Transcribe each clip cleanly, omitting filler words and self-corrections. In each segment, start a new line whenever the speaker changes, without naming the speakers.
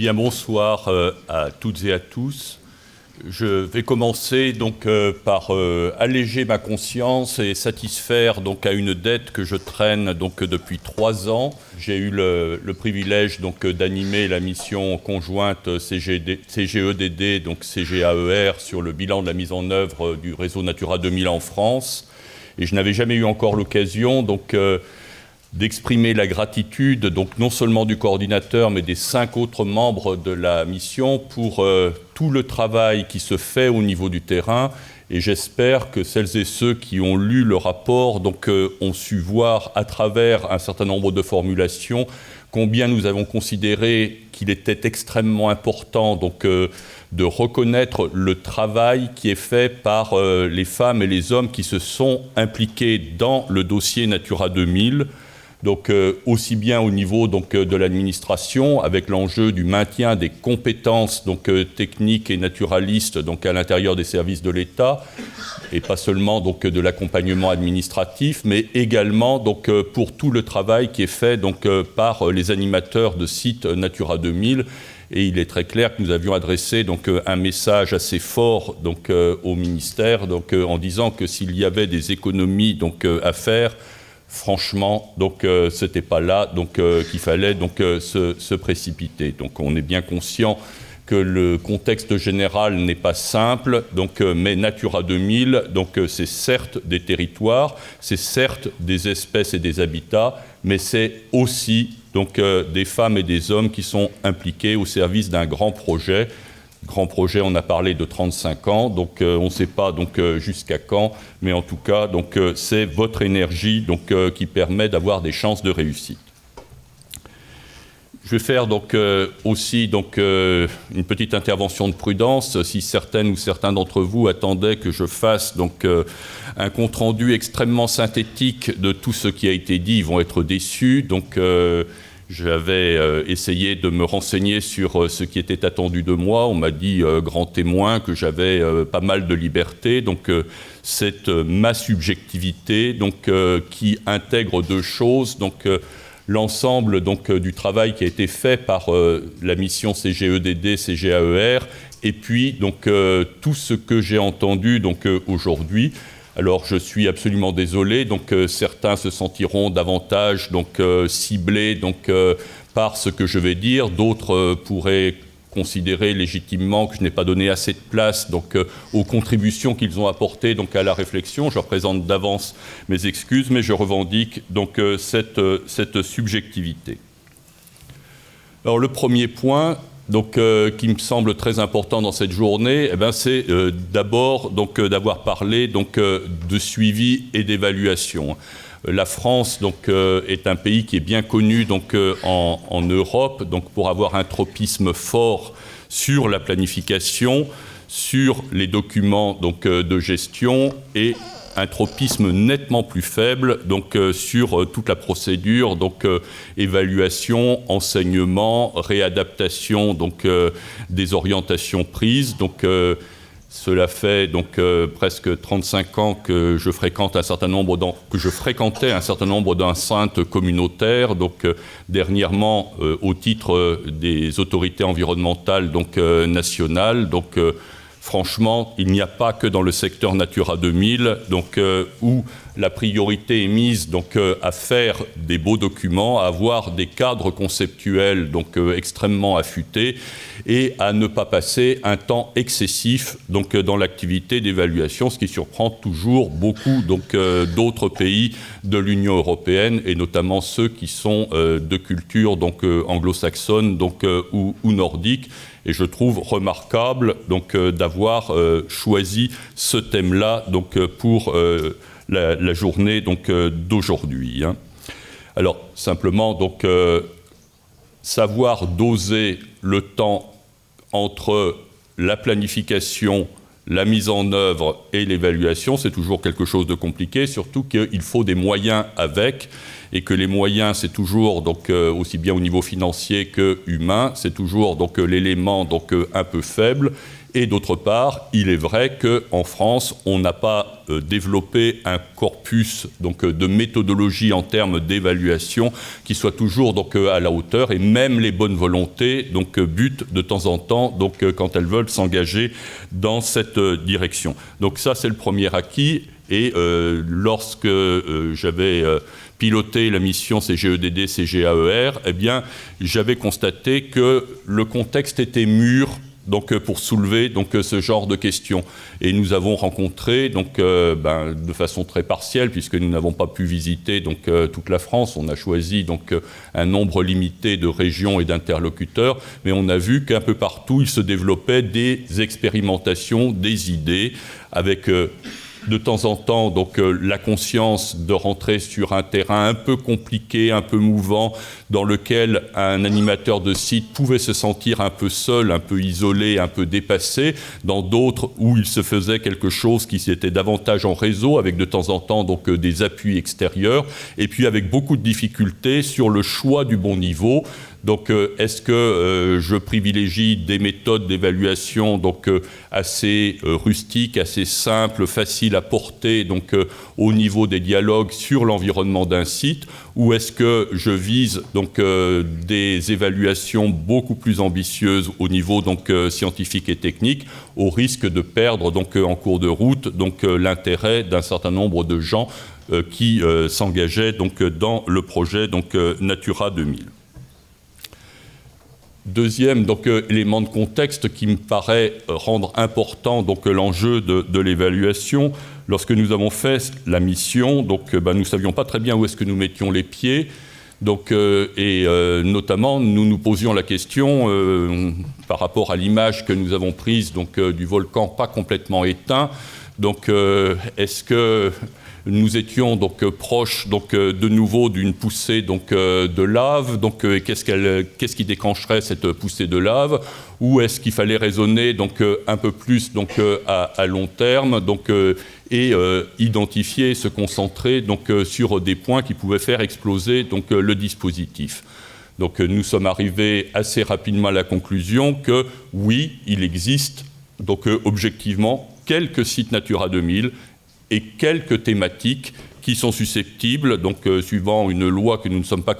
bien, bonsoir à toutes et à tous. Je vais commencer donc par alléger ma conscience et satisfaire donc à une dette que je traîne donc depuis 3 ans. J'ai eu le privilège donc d'animer la mission conjointe CGEDD donc CGAER sur le bilan de la mise en œuvre du réseau Natura 2000 en France, et je n'avais jamais eu encore l'occasion donc d'exprimer la gratitude, donc non seulement du coordinateur, mais des 5 autres membres de la mission pour tout le travail qui se fait au niveau du terrain. Et j'espère que celles et ceux qui ont lu le rapport donc, ont su voir à travers un certain nombre de formulations combien nous avons considéré qu'il était extrêmement important donc, de reconnaître le travail qui est fait par les femmes et les hommes qui se sont impliqués dans le dossier Natura 2000. Donc aussi bien au niveau donc, de l'administration, avec l'enjeu du maintien des compétences donc, techniques et naturalistes donc, à l'intérieur des services de l'État, et pas seulement donc, de l'accompagnement administratif, mais également donc, pour tout le travail qui est fait donc, par les animateurs de sites Natura 2000. Et il est très clair que nous avions adressé donc, un message assez fort donc, au ministère donc, en disant que s'il y avait des économies donc, à faire, franchement, donc c'était pas là donc qu'il fallait donc se précipiter. Donc on est bien conscient que le contexte général n'est pas simple, donc mais Natura 2000, donc c'est certes des territoires, c'est certes des espèces et des habitats, mais c'est aussi donc des femmes et des hommes qui sont impliqués au service d'un grand projet. Grand projet, on a parlé de 35 ans, donc on ne sait pas donc, jusqu'à quand, mais en tout cas, donc, c'est votre énergie donc, qui permet d'avoir des chances de réussite. Je vais faire donc, aussi donc, une petite intervention de prudence. Si certaines ou certains d'entre vous attendaient que je fasse donc, un compte-rendu extrêmement synthétique de tout ce qui a été dit, ils vont être déçus. Donc, j'avais essayé de me renseigner sur ce qui était attendu de moi. On m'a dit, grand témoin, que j'avais pas mal de liberté. Donc, c'est ma subjectivité donc, qui intègre 2 choses. Donc, l'ensemble donc, du travail qui a été fait par la mission CGEDD, CGAER, et puis donc, tout ce que j'ai entendu donc, aujourd'hui. Alors, je suis absolument désolé, donc certains se sentiront davantage donc, ciblés donc, par ce que je vais dire. D'autres pourraient considérer légitimement que je n'ai pas donné assez de place donc, aux contributions qu'ils ont apportées donc, à la réflexion. Je représente d'avance mes excuses, mais je revendique donc, cette subjectivité. Alors, le premier point donc, qui me semble très important dans cette journée, eh bien, c'est d'abord donc, d'avoir parlé donc, de suivi et d'évaluation. La France donc, est un pays qui est bien connu donc, en Europe donc, pour avoir un tropisme fort sur la planification, sur les documents donc, de gestion et un tropisme nettement plus faible donc, sur toute la procédure, donc évaluation, enseignement, réadaptation donc, des orientations prises. Donc, cela fait donc, presque 35 ans que je fréquentais un certain nombre d'enceintes communautaires, donc, dernièrement au titre des autorités environnementales donc, nationales. Donc, franchement, il n'y a pas que dans le secteur Natura 2000 donc, où la priorité est mise donc, à faire des beaux documents, à avoir des cadres conceptuels donc, extrêmement affûtés et à ne pas passer un temps excessif donc, dans l'activité d'évaluation, ce qui surprend toujours beaucoup donc, d'autres pays de l'Union européenne et notamment ceux qui sont de culture donc, anglo-saxonne donc, ou nordique. Et je trouve remarquable donc, d'avoir choisi ce thème-là donc, pour la journée donc, d'aujourd'hui. Hein. Alors, simplement, donc, savoir doser le temps entre la planification, la mise en œuvre et l'évaluation, c'est toujours quelque chose de compliqué, surtout qu'il faut des moyens avec, et que les moyens, c'est toujours donc, aussi bien au niveau financier que humain, c'est toujours donc, l'élément donc, un peu faible, Et d'autre part, il est vrai qu'en France, on n'a pas développé un corpus donc, de méthodologie en termes d'évaluation qui soit toujours donc, à la hauteur, et même les bonnes volontés donc, butent de temps en temps donc, quand elles veulent s'engager dans cette direction. Donc ça, c'est le premier acquis. Et lorsque j'avais piloté la mission CGEDD, CGAER, eh bien, j'avais constaté que le contexte était mûr donc, pour soulever donc, ce genre de questions. Et nous avons rencontré, donc, de façon très partielle, puisque nous n'avons pas pu visiter donc, toute la France, on a choisi donc, un nombre limité de régions et d'interlocuteurs, mais on a vu qu'un peu partout, il se développait des expérimentations, des idées, avec de temps en temps donc, la conscience de rentrer sur un terrain un peu compliqué, un peu mouvant, dans lequel un animateur de site pouvait se sentir un peu seul, un peu isolé, un peu dépassé, dans d'autres où il se faisait quelque chose qui était davantage en réseau, avec de temps en temps donc, des appuis extérieurs, et puis avec beaucoup de difficultés sur le choix du bon niveau. Donc, est-ce que je privilégie des méthodes d'évaluation donc, assez rustiques, assez simples, faciles à porter donc, au niveau des dialogues sur l'environnement d'un site, ou est-ce que je vise donc, des évaluations beaucoup plus ambitieuses au niveau donc, scientifique et technique, au risque de perdre donc, en cours de route donc, l'intérêt d'un certain nombre de gens qui s'engageaient donc, dans le projet donc, Natura 2000. Deuxième donc, élément de contexte qui me paraît rendre important donc, l'enjeu de l'évaluation, lorsque nous avons fait la mission, donc, nous ne savions pas très bien où est-ce que nous mettions les pieds, donc, notamment nous nous posions la question par rapport à l'image que nous avons prise donc, du volcan pas complètement éteint, donc est-ce que nous étions donc proches donc, de nouveau d'une poussée donc, de lave. Donc, qu'est-ce qui déclencherait cette poussée de lave? Ou est-ce qu'il fallait raisonner donc, un peu plus donc, à long terme donc, et identifier, se concentrer donc, sur des points qui pouvaient faire exploser donc, le dispositif? Donc, nous sommes arrivés assez rapidement à la conclusion que oui, il existe donc, objectivement quelques sites Natura 2000 et quelques thématiques qui sont susceptibles, donc suivant une loi que nous ne sommes pas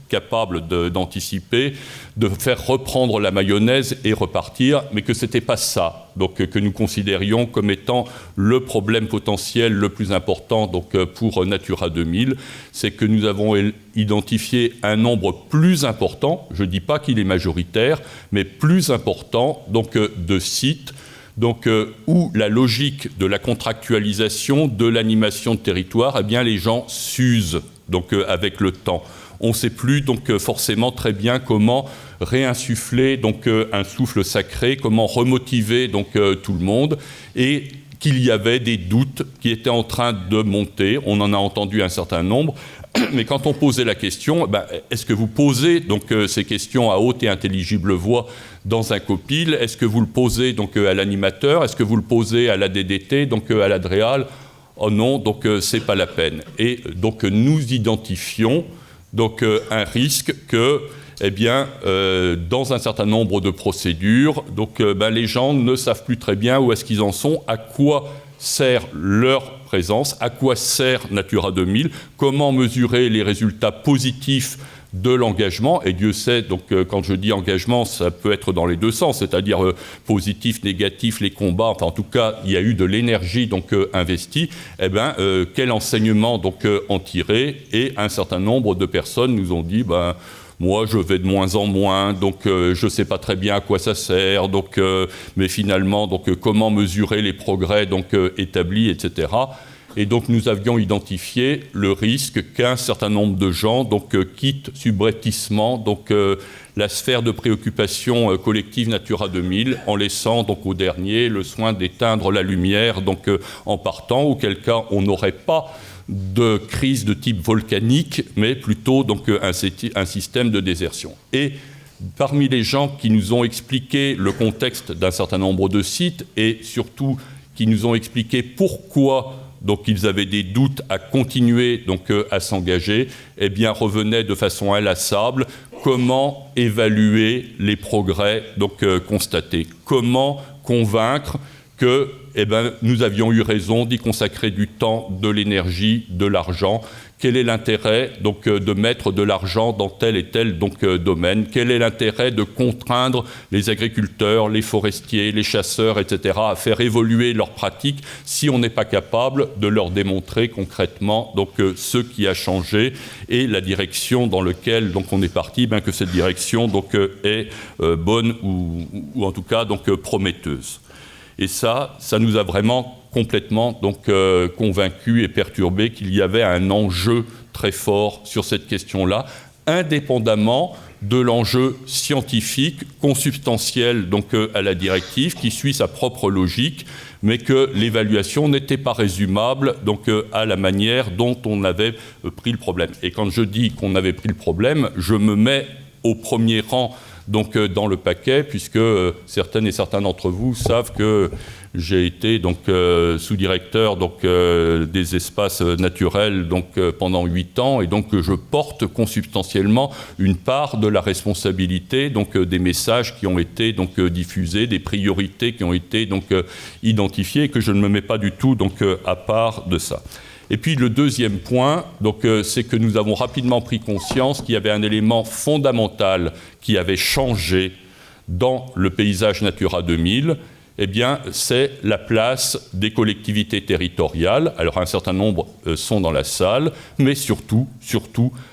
capables d'anticiper, de faire reprendre la mayonnaise et repartir, mais que ce n'était pas ça, donc que nous considérions comme étant le problème potentiel le plus important donc, pour Natura 2000, c'est que nous avons identifié un nombre plus important, je ne dis pas qu'il est majoritaire, mais plus important donc, de sites donc, où la logique de la contractualisation, de l'animation de territoire, eh bien, les gens s'usent donc, avec le temps. On ne sait plus donc, forcément très bien comment réinsuffler donc, un souffle sacré, comment remotiver donc, tout le monde, et qu'il y avait des doutes qui étaient en train de monter. On en a entendu un certain nombre. Mais quand on posait la question, est-ce que vous posez donc, ces questions à haute et intelligible voix dans un copil? Est-ce que vous le posez donc, à l'animateur? Est-ce que vous le posez à la DDT, donc à l'Adréal? Oh non, donc c'est pas la peine. Et donc nous identifions donc, un risque que, eh bien, dans un certain nombre de procédures, donc, les gens ne savent plus très bien où est-ce qu'ils en sont, à quoi sert leur présence, à quoi sert Natura 2000, comment mesurer les résultats positifs de l'engagement, et Dieu sait, donc quand je dis engagement, ça peut être dans les deux sens, c'est-à-dire positif, négatif, les combats, enfin en tout cas, il y a eu de l'énergie donc investie, eh bien, quel enseignement donc en tirer? Et un certain nombre de personnes nous ont dit, moi, je vais de moins en moins, donc je ne sais pas très bien à quoi ça sert, donc, mais finalement, donc, comment mesurer les progrès donc, établis, etc. Et donc, nous avions identifié le risque qu'un certain nombre de gens donc, quittent subrepticement donc, la sphère de préoccupation collective Natura 2000 en laissant donc, au dernier le soin d'éteindre la lumière donc, en partant, auquel cas on n'aurait pas de crise de type volcanique, mais plutôt donc, un système de désertion. Et parmi les gens qui nous ont expliqué le contexte d'un certain nombre de sites et surtout qui nous ont expliqué pourquoi donc, ils avaient des doutes à continuer donc, à s'engager, eh bien, revenait de façon inlassable comment évaluer les progrès donc, constatés, comment convaincre que nous avions eu raison d'y consacrer du temps, de l'énergie, de l'argent. Quel est l'intérêt donc de mettre de l'argent dans tel et tel domaine? Quel est l'intérêt de contraindre les agriculteurs, les forestiers, les chasseurs, etc. à faire évoluer leurs pratiques si on n'est pas capable de leur démontrer concrètement ce qui a changé et la direction dans laquelle on est parti, que cette direction est bonne ou en tout cas prometteuse. Et ça nous a vraiment complètement convaincus et perturbés qu'il y avait un enjeu très fort sur cette question-là, indépendamment de l'enjeu scientifique, consubstantiel à la directive, qui suit sa propre logique, mais que l'évaluation n'était pas résumable à la manière dont on avait pris le problème. Et quand je dis qu'on avait pris le problème, je me mets au premier rang dans le paquet, puisque certaines et certains d'entre vous savent que j'ai été sous-directeur des espaces naturels pendant 8 ans, et donc je porte consubstantiellement une part de la responsabilité des messages qui ont été diffusés, des priorités qui ont été identifiées, et que je ne me mets pas du tout à part de ça. Et puis le deuxième point, c'est que nous avons rapidement pris conscience qu'il y avait un élément fondamental qui avait changé dans le paysage Natura 2000, c'est la place des collectivités territoriales. Alors un certain nombre sont dans la salle, mais surtout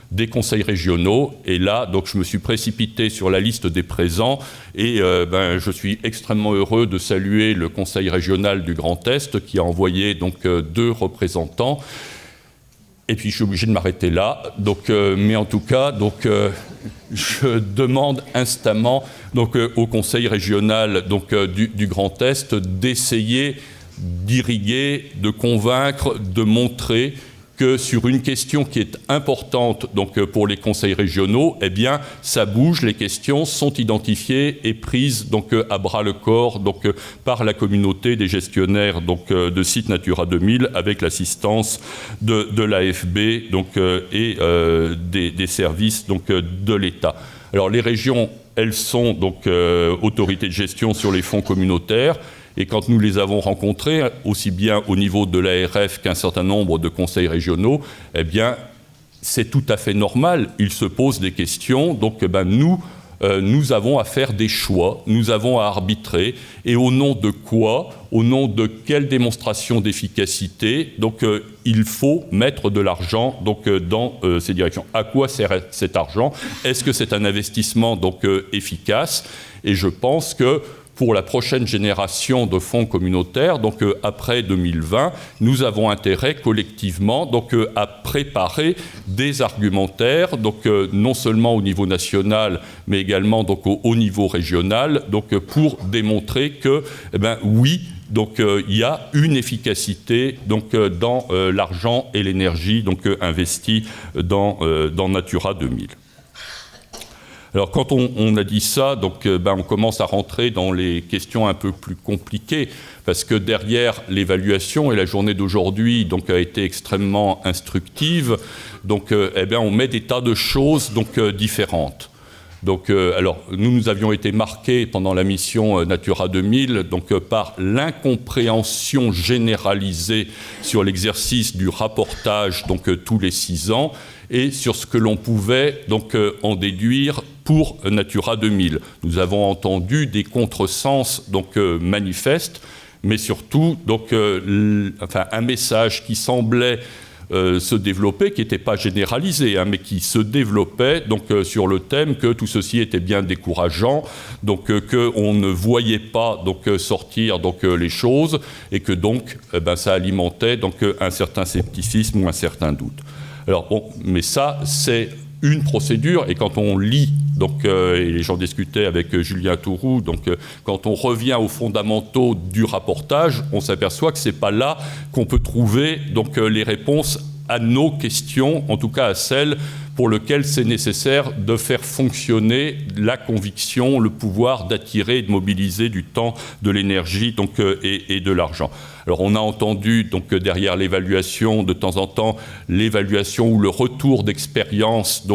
des conseils régionaux. Et là, je me suis précipité sur la liste des présents et je suis extrêmement heureux de saluer le conseil régional du Grand Est qui a envoyé 2 représentants. Et puis je suis obligé de m'arrêter là. Mais en tout cas, je demande instamment au conseil régional du Grand Est d'essayer d'irriguer, de convaincre, de montrer que sur une question qui est importante pour les conseils régionaux, ça bouge, les questions sont identifiées et prises à bras-le-corps par la communauté des gestionnaires de sites Natura 2000 avec l'assistance de l'AFB et des services de l'État. Alors les régions, elles sont autorités de gestion sur les fonds communautaires. Et quand nous les avons rencontrés, aussi bien au niveau de l'ARF qu'un certain nombre de conseils régionaux, c'est tout à fait normal. Ils se posent des questions. Nous avons à faire des choix, nous avons à arbitrer. Et au nom de quoi? Au nom de quelle démonstration d'efficacité? Il faut mettre de l'argent dans ces directions. À quoi sert cet argent? Est-ce que c'est un investissement efficace? Et je pense que pour la prochaine génération de fonds communautaires, après 2020, nous avons intérêt collectivement à préparer des argumentaires, non seulement au niveau national, mais également au niveau régional, pour démontrer que, oui, il y a une efficacité dans l'argent et l'énergie investis dans Natura 2000. Alors quand on a dit ça, on commence à rentrer dans les questions un peu plus compliquées, parce que derrière l'évaluation, et la journée d'aujourd'hui a été extrêmement instructive, on met des tas de choses différentes. Alors, nous avions été marqués pendant la mission Natura 2000 par l'incompréhension généralisée sur l'exercice du rapportage tous les 6 ans et sur ce que l'on pouvait en déduire pour Natura 2000. Nous avons entendu des contresens manifestes, mais surtout un message qui semblait se développer, qui n'était pas généralisé, mais qui se développait sur le thème que tout ceci était bien décourageant, qu'on ne voyait pas sortir les choses, et que ça alimentait un certain scepticisme ou un certain doute. Alors bon, mais ça, c'est une procédure, et quand on lit, et j'en discutais avec Julien Tourou, quand on revient aux fondamentaux du rapportage, on s'aperçoit que c'est pas là qu'on peut trouver les réponses à nos questions, en tout cas à celles pour lequel c'est nécessaire de faire fonctionner la conviction, le pouvoir d'attirer et de mobiliser du temps, de l'énergie et de l'argent. Alors on a entendu donc derrière l'évaluation de temps en temps l'évaluation ou le retour d'expérience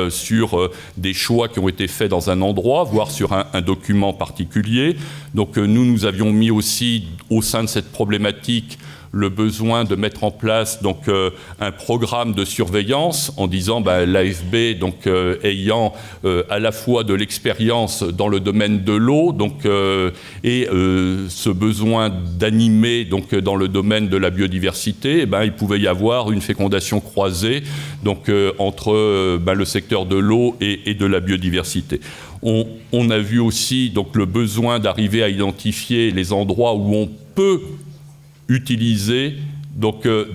sur des choix qui ont été faits dans un endroit, voire sur un document particulier. Donc nous avions mis aussi au sein de cette problématique le besoin de mettre en place un programme de surveillance en disant l'AFB ayant à la fois de l'expérience dans le domaine de l'eau et ce besoin d'animer dans le domaine de la biodiversité, il pouvait y avoir une fécondation croisée entre le secteur de l'eau et de la biodiversité. On a vu aussi le besoin d'arriver à identifier les endroits où on peut utiliser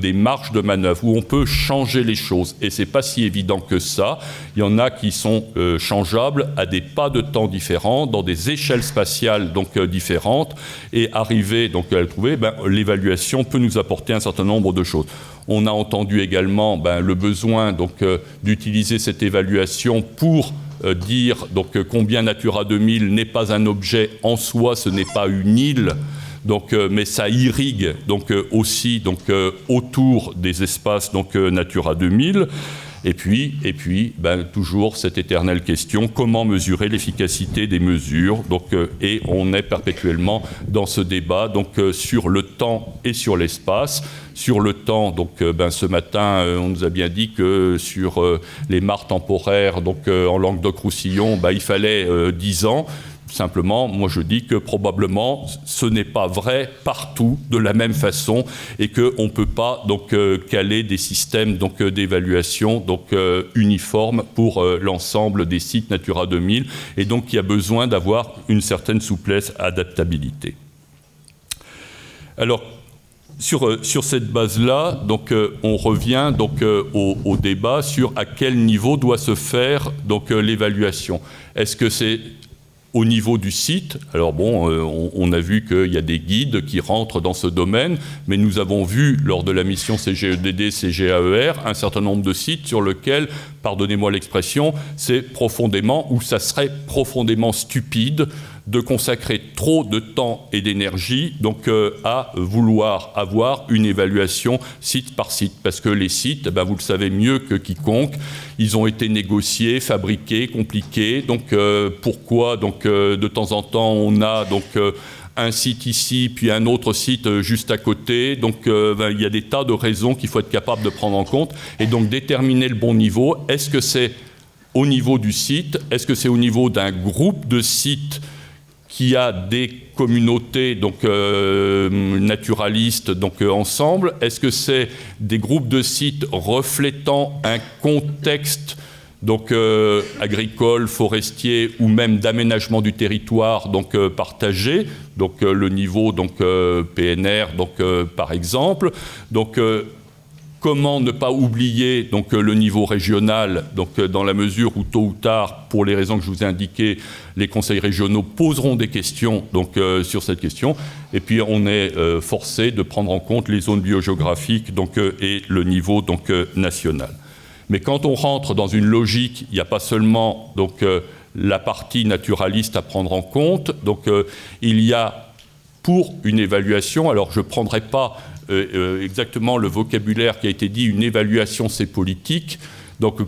des marges de manœuvre, où on peut changer les choses. Et ce n'est pas si évident que ça. Il y en a qui sont changeables à des pas de temps différents, dans des échelles spatiales différentes, et arriver à le trouver, l'évaluation peut nous apporter un certain nombre de choses. On a entendu également le besoin d'utiliser cette évaluation pour dire combien Natura 2000 n'est pas un objet en soi, ce n'est pas une île, mais ça irrigue aussi autour des espaces Natura 2000. Et puis toujours cette éternelle question, comment mesurer l'efficacité des mesures et on est perpétuellement dans ce débat sur le temps et sur l'espace. Sur le temps, ce matin, on nous a bien dit que sur les mares temporaires en Languedoc-Roussillon, il fallait 10 ans. Simplement, moi je dis que probablement ce n'est pas vrai partout de la même façon et qu'on ne peut pas caler des systèmes d'évaluation uniformes pour l'ensemble des sites Natura 2000 et donc il y a besoin d'avoir une certaine souplesse, adaptabilité. Alors, sur cette base-là, on revient au débat sur à quel niveau doit se faire l'évaluation. Est-ce que c'est au niveau du site? Alors on a vu qu'il y a des guides qui rentrent dans ce domaine, mais nous avons vu lors de la mission CGEDD, CGAER, un certain nombre de sites sur lesquels, pardonnez-moi l'expression, c'est profondément, ou ça serait profondément stupide de consacrer trop de temps et d'énergie à vouloir avoir une évaluation site par site. Parce que les sites, vous le savez mieux que quiconque, ils ont été négociés, fabriqués, compliqués. Pourquoi de temps en temps on a un site ici, puis un autre site juste à côté. Il y a des tas de raisons qu'il faut être capable de prendre en compte. Et déterminer le bon niveau. Est-ce que c'est au niveau du site? Est-ce que c'est au niveau d'un groupe de sites qui a des communautés naturalistes ensemble? Est-ce que c'est des groupes de sites reflétant un contexte agricole, forestier ou même d'aménagement du territoire partagé, le niveau PNR par exemple. Comment ne pas oublier le niveau régional, dans la mesure où tôt ou tard, pour les raisons que je vous ai indiquées, les conseils régionaux poseront des questions sur cette question. Et puis on est forcé de prendre en compte les zones biogéographiques et le niveau national. Mais quand on rentre dans une logique, il n'y a pas seulement la partie naturaliste à prendre en compte. Il y a pour une évaluation, alors je ne prendrai pas exactement le vocabulaire qui a été dit, une évaluation c'est politique.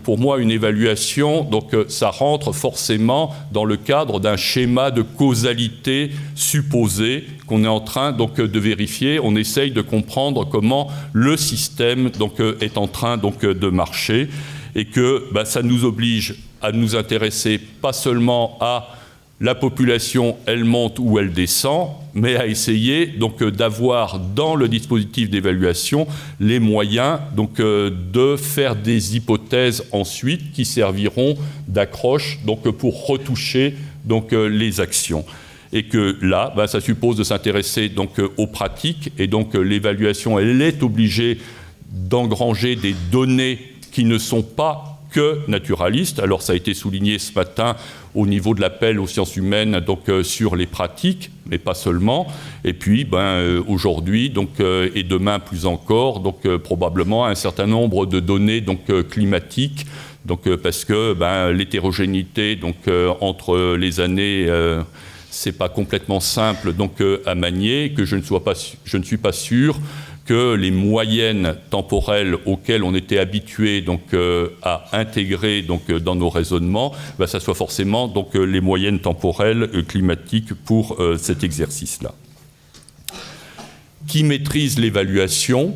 Pour moi, une évaluation, ça rentre forcément dans le cadre d'un schéma de causalité supposé qu'on est en train de vérifier. On essaye de comprendre comment le système est en train de marcher et que ça nous oblige à nous intéresser pas seulement à la population, elle monte ou elle descend, mais à essayer d'avoir dans le dispositif d'évaluation les moyens de faire des hypothèses ensuite qui serviront d'accroche pour retoucher les actions. Et que là, ça suppose de s'intéresser aux pratiques et l'évaluation, elle est obligée d'engranger des données qui ne sont pas que naturaliste. Alors ça a été souligné ce matin au niveau de l'appel aux sciences humaines, donc sur les pratiques, mais pas seulement. Et puis aujourd'hui, donc et demain plus encore, donc probablement un certain nombre de données donc climatiques. Donc parce que l'hétérogénéité donc entre les années c'est pas complètement simple donc à manier, que je ne suis pas sûr que les moyennes temporelles auxquelles on était habitué donc à intégrer donc dans nos raisonnements, ça soit forcément donc les moyennes temporelles climatiques pour cet exercice-là. Qui maîtrise l'évaluation ?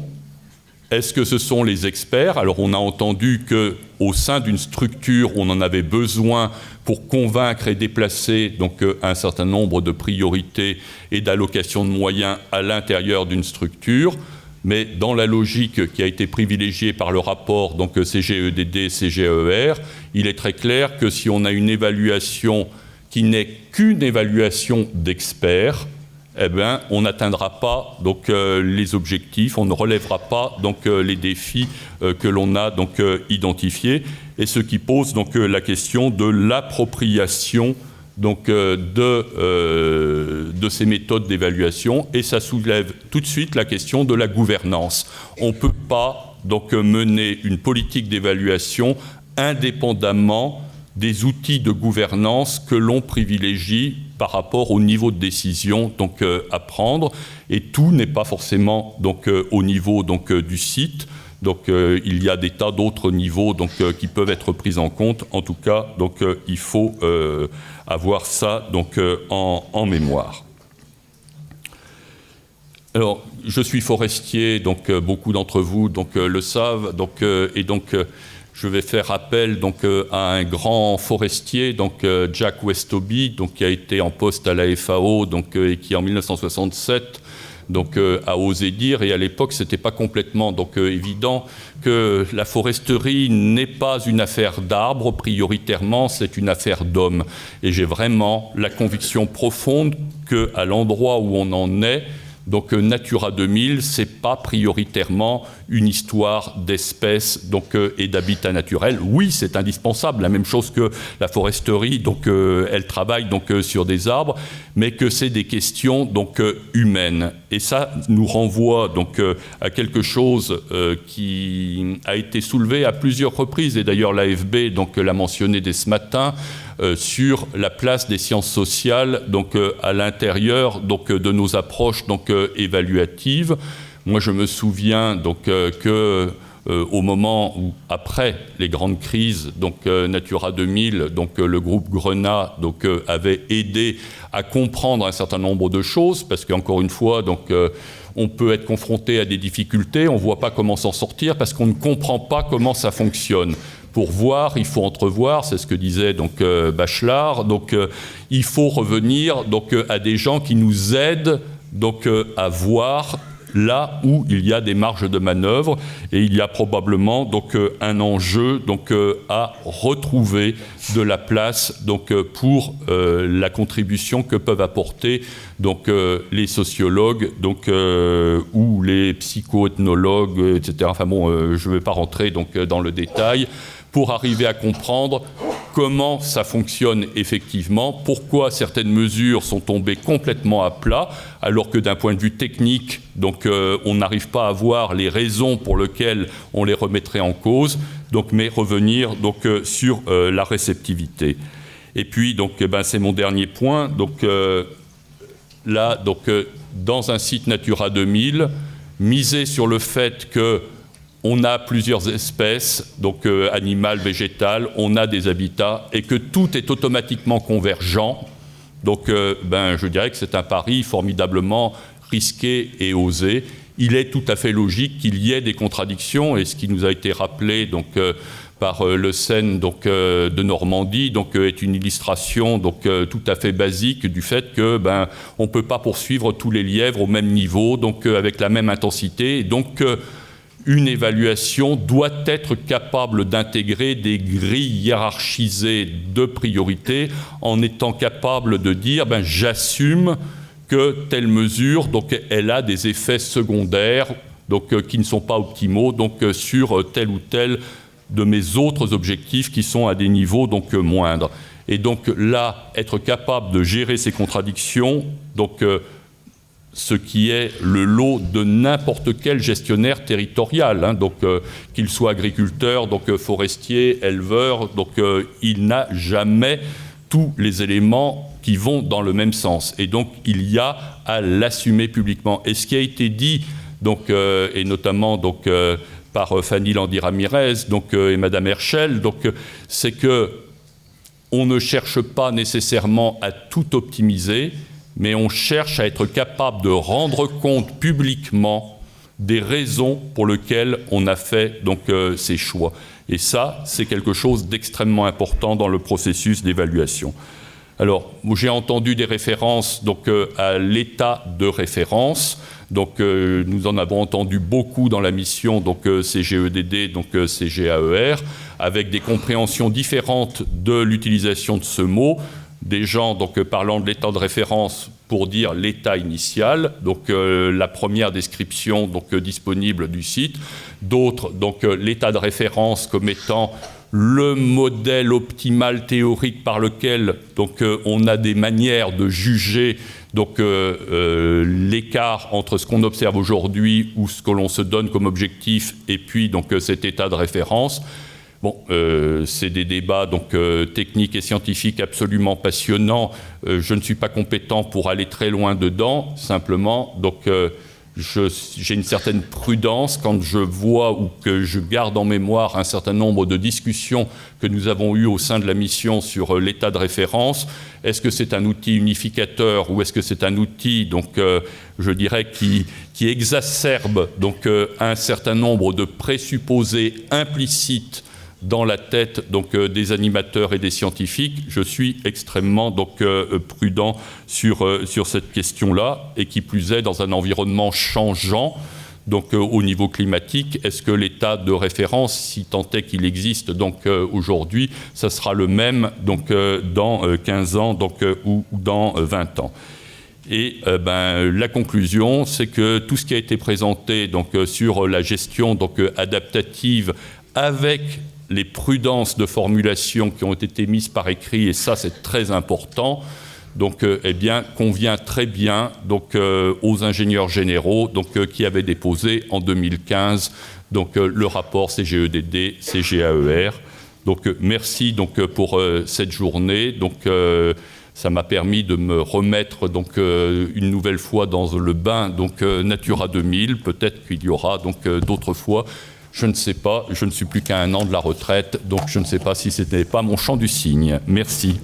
Est-ce que ce sont les experts ? Alors on a entendu qu'au sein d'une structure, on en avait besoin pour convaincre et déplacer donc un certain nombre de priorités et d'allocations de moyens à l'intérieur d'une structure. Mais dans la logique qui a été privilégiée par le rapport donc CGEDD, CGER, il est très clair que si on a une évaluation qui n'est qu'une évaluation d'experts, on n'atteindra pas donc les objectifs, on ne relèvera pas donc les défis que l'on a donc identifiés, et ce qui pose donc la question de l'appropriation donc de ces méthodes d'évaluation, et ça soulève tout de suite la question de la gouvernance. On ne peut pas donc mener une politique d'évaluation indépendamment des outils de gouvernance que l'on privilégie par rapport au niveau de décision donc à prendre, et tout n'est pas forcément donc au niveau donc du site. Donc il y a des tas d'autres niveaux donc qui peuvent être pris en compte. En tout cas, donc il faut avoir ça donc en mémoire. Alors, je suis forestier, donc beaucoup d'entre vous donc le savent, donc et donc je vais faire appel donc à un grand forestier, donc Jack Westoby, donc qui a été en poste à la FAO, donc et qui en 1967 donc a osé dire, et à l'époque c'était pas complètement donc évident, que la foresterie n'est pas une affaire d'arbres prioritairement, c'est une affaire d'hommes. Et j'ai vraiment la conviction profonde que à l'endroit où on en est, donc Natura 2000, c'est pas prioritairement une histoire d'espèces donc et d'habitat naturel. Oui, c'est indispensable, la même chose que la foresterie, donc elle travaille donc sur des arbres, mais que c'est des questions donc humaines. Et ça nous renvoie donc à quelque chose qui a été soulevé à plusieurs reprises, et d'ailleurs l'AFB donc l'a mentionné dès ce matin, sur la place des sciences sociales donc à l'intérieur donc de nos approches donc évaluatives. Moi, je me souviens donc que au moment où, après les grandes crises, donc Natura 2000, donc le groupe Grenat donc avait aidé à comprendre un certain nombre de choses, parce qu'encore une fois, donc on peut être confronté à des difficultés, on ne voit pas comment s'en sortir parce qu'on ne comprend pas comment ça fonctionne. Pour voir, il faut entrevoir, c'est ce que disait donc Bachelard. Donc il faut revenir donc à des gens qui nous aident donc à voir là où il y a des marges de manœuvre, et il y a probablement donc un enjeu donc à retrouver de la place donc pour la contribution que peuvent apporter donc les sociologues donc ou les psychoethnologues, etc. Enfin bon, je ne vais pas rentrer donc dans le détail, pour arriver à comprendre comment ça fonctionne effectivement, pourquoi certaines mesures sont tombées complètement à plat, alors que d'un point de vue technique, donc, on n'arrive pas à voir les raisons pour lesquelles on les remettrait en cause, donc, mais revenir donc, sur la réceptivité. Et puis, donc, c'est mon dernier point. Donc, là, donc, dans un site Natura 2000, miser sur le fait que on a plusieurs espèces, donc animales, végétales, on a des habitats, et que tout est automatiquement convergent. Donc, je dirais que c'est un pari formidablement risqué et osé. Il est tout à fait logique qu'il y ait des contradictions, et ce qui nous a été rappelé donc, par le CEN donc, de Normandie donc, est une illustration donc, tout à fait basique du fait que on ne peut pas poursuivre tous les lièvres au même niveau, donc avec la même intensité. Et donc, une évaluation doit être capable d'intégrer des grilles hiérarchisées de priorités, en étant capable de dire j'assume que telle mesure donc, elle a des effets secondaires donc, qui ne sont pas optimaux donc, sur telle ou telle de mes autres objectifs qui sont à des niveaux donc moindres. Et donc là, être capable de gérer ces contradictions, donc ce qui est le lot de n'importe quel gestionnaire territorial, hein, donc qu'il soit agriculteur, donc forestier, éleveur, donc il n'a jamais tous les éléments qui vont dans le même sens. Et donc il y a à l'assumer publiquement. Et ce qui a été dit, donc, et notamment donc, par Fanny Landy-Ramirez donc, et Madame Herschel, donc, c'est que on ne cherche pas nécessairement à tout optimiser, mais on cherche à être capable de rendre compte publiquement des raisons pour lesquelles on a fait donc, ces choix. Et ça, c'est quelque chose d'extrêmement important dans le processus d'évaluation. Alors, j'ai entendu des références donc, à l'état de référence. Donc, nous en avons entendu beaucoup dans la mission donc, CGEDD, donc CGAER, avec des compréhensions différentes de l'utilisation de ce mot. Des gens donc, parlant de l'état de référence pour dire l'état initial, donc la première description donc, disponible du site. D'autres, donc l'état de référence comme étant le modèle optimal théorique par lequel donc, on a des manières de juger donc, l'écart entre ce qu'on observe aujourd'hui ou ce que l'on se donne comme objectif et puis donc, cet état de référence. Bon, c'est des débats donc, techniques et scientifiques absolument passionnants. Je ne suis pas compétent pour aller très loin dedans, simplement. Donc, j'ai une certaine prudence quand je vois ou que je garde en mémoire un certain nombre de discussions que nous avons eues au sein de la mission sur l'état de référence. Est-ce que c'est un outil unificateur ou est-ce que c'est un outil, donc, je dirais, qui exacerbe donc, un certain nombre de présupposés implicites dans la tête donc, des animateurs et des scientifiques? Je suis extrêmement donc, prudent sur cette question-là, et qui plus est dans un environnement changeant, donc au niveau climatique. Est-ce que l'état de référence, si tant est qu'il existe donc, aujourd'hui, ça sera le même donc, dans 15 ans donc, ou dans 20 ans? Et la conclusion, c'est que tout ce qui a été présenté donc, sur la gestion donc, adaptative avec les prudences de formulation qui ont été mises par écrit, et ça c'est très important, donc, eh bien, convient très bien donc, aux ingénieurs généraux donc, qui avaient déposé en 2015 donc, le rapport CGEDD, CGAER. Donc merci donc, pour cette journée. Donc, ça m'a permis de me remettre donc, une nouvelle fois dans le bain donc, Natura 2000. Peut-être qu'il y aura donc, d'autres fois. Je ne sais pas, je ne suis plus qu'à 1 an de la retraite, donc je ne sais pas si ce n'était pas mon champ du cygne. Merci.